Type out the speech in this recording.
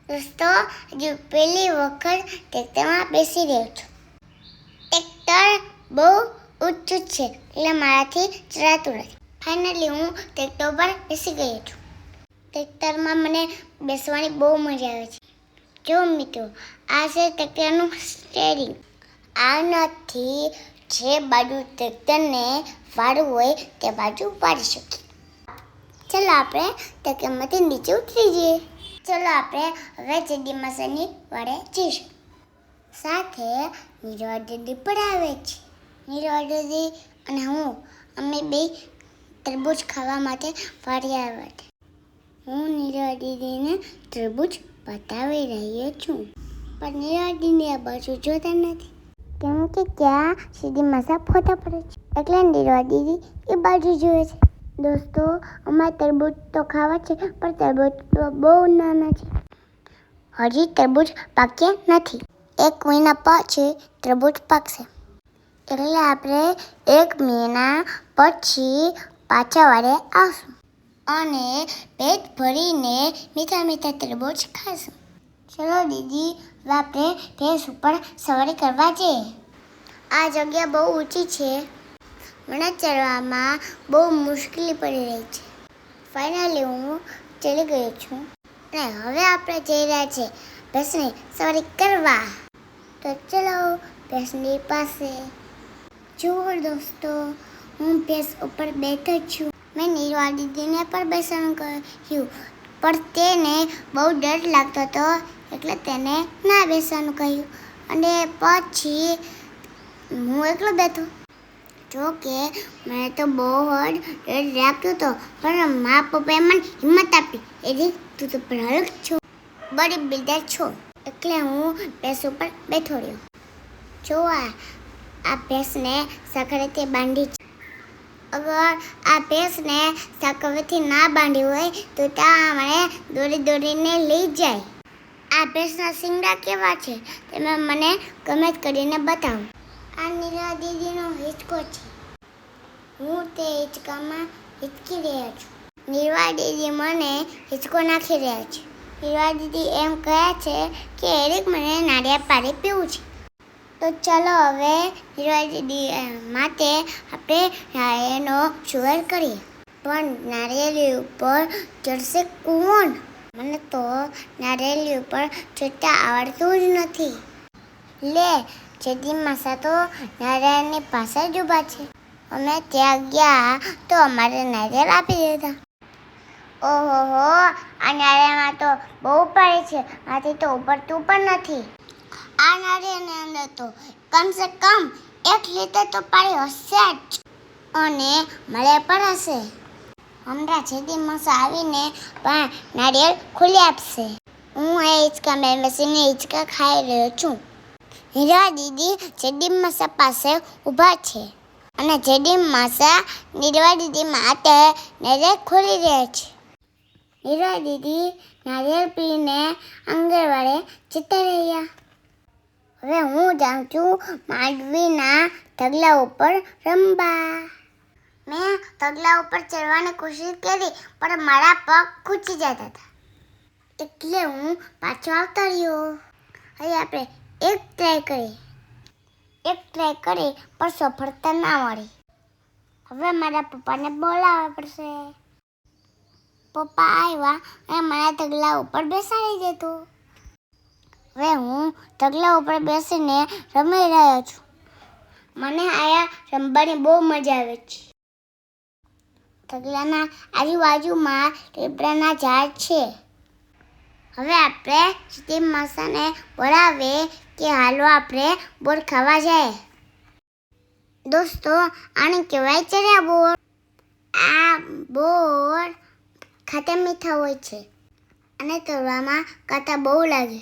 દોસ્તો, હજુ પહેલી વખત ટ્રેક્ટરમાં બેસી રહ્યો છું. ટ્રેક્ટર બહુ ઊંચું છે એટલે મારાથી ચલાતું નથી. ફાઇનલી હું ટ્રેક્ટર પર બેસી ગયો છું. ટ્રેક્ટરમાં મને બેસવાની બહુ મજા આવે છે. જો મિત્રો, આ છે ટ્રેક્ટરનું સ્ટીયરિંગ. આનાથી જે બાજુ ટ્રેક્ટરને વાળવું હોય તે બાજુ વાળી શકીએ. ચલો આપણે ટ્રેક્ટરમાંથી નીચે ઉતરી જઈએ. ચલો આપણે હવે જેડી મસાની વાળે જઈશું. સાથે નીરવા દીદી પણ આવે છે. નીરવા દીદી અને અમે બે તરબૂચ ખાવા માટે વાળી આવ્યા છે. હું નીરવા દીદીને તરબૂચ બતાવી રહ્યો છું, પણ નીરવા દીદી આ બાજુ જોતા નથી, કેમ કે ત્યાં સીધી મસા ફોટા પડે છે. એટલે નીરવા દીદી એ બાજુ જોવે છે. દોસ્તો, અમારે તરબૂચ તો ખાવા છે, પણ તરબૂચ તો બહુ નાના છે. હજી તરબૂચ પાક્યા નથી. 1 મહિના પછી તરબૂચ પાકશે. એટલે આપણે 1 મહિના પછી પાછા વાળે આવશું અને પેટ ભરીને મીઠા મીઠા તરબૂચ ખાશું. ચલો દીદી, હવે આપણે ભેંસ ઉપર સવારી કરવા જઈએ. આ જગ્યા બહુ ઊંચી છે. મને ચડવામાં બહુ મુશ્કેલી પડી રહી છે. ફાઇનલી હું ચડી ગયો છું અને હવે આપણે જઈ રહ્યા છીએ ભેંસની સવારી કરવા. તો ચલો ભેંસની પાસે. જુઓ દોસ્તો, હું ભેંસ ઉપર બેઠો છું. મેં નીરવા દીદીને પણ બેસવાનું કહ્યું, પણ તેને બહુ ડર લાગતો હતો એટલે તેને ના બેસવાનું કહ્યું અને પછી હું એકલો બેઠો. જો કે મને તો બહુ જ ડર લાગતો હતો, પણ મા પપ્પાએ મને હિંમત આપી. એટલે તું તો પ્રહલક છો, બડી બિલ્ડર છો, એટલે હું ભેંસ ઉપર બેઠો રહ્યો. જો આ ભેંસને સાંકળેથી બાંધી છે. અગર આ ભેંસને સાંકળેથી ના બાંધી હોય તો ત્યાં મને દોડીને લઈ જાય. આ ભેંસના શિંગડા કેવા છે તમે મને કમેન્ટ કરીને બતાવો. આ નીરવા દીદીનો હિંચકો છે. હું તે હિંચકામાં હિંચકી રહ્યા છું. નીરવા દીદી મને હિંચકો નાખી રહ્યા છે. નીરવા દીદી એમ કહે છે કે એરિક મને નારિયેળ પાણી પીવું છે. તો ચાલો હવે નીરવા દીદી માટે આપણે નારિયેળનો સુગર કરીએ. પણ નારિયેળ ઉપર ચડશે કોણ? મને તો નારિયેળ ઉપર ચડતા આવડતું જ નથી. લે, જેડી માસા તો નારિયેળની પાસે જ ઊભા છે. અમે ત્યાં ગયા તો અમારે નારિયેળ આપી દીધા. ઓહો, આ નારિયેળમાં તો બહુ પડે છે. આથી તો ઉપરતું પણ નથી. આ નારિયેળની અંદર તો કમસે કમ 1 લીટર તો પાણી હશે જ અને મળે પણ હશે. હમણાં જેડી માસા આવીને પણ નારિયેળ ખોલી આપશે. હું એ હિંચકામાં બેસીને હિંચકા ખાઈ રહ્યો છું. નીરવા દીદી જેડી માસા પાસે ઊભા છે અને જેડી માસા નીરવા દીદી માટે નારિયેળ ખોલી રહ્યા છે. નીરવા દીદી નારિયેળ પીને આંગણવાડીએ જતા રહ્યા. હવે હું જાઉં છું માંડવીના ઢગલા ઉપર રમવા. મેં ઢગલા ઉપર ચડવાની કોશિશ કરી, પણ મારા પગ ખૂંચી જતા હતા, એટલે હું પાછો આવતો રહ્યો. હવે આપણે એક ટ્રાય કરી પણ સફળતા ના મળી. હવે મારા પપ્પાને બોલાવવા પડશે. પપ્પા આવ્યા અને મને ઢગલા ઉપર બેસાડી દીધો. હવે હું ઢગલા ઉપર બેસીને રમી રહ્યો છું. મને આયા રમવાની બહુ મજા આવે છે. ઢગલાના આજુબાજુમાં લીમડાના ઝાડ છે. હવે આપણે જેડી માસાને બોલાવીએ કે હાલો આપણે બોર ખાવા જાય. દોસ્તો, આને કહેવાય ચર્યા બોર. આ બોર ખાટા મીઠા હોય છે અને તળવામાં કાંટા બહુ લાગે.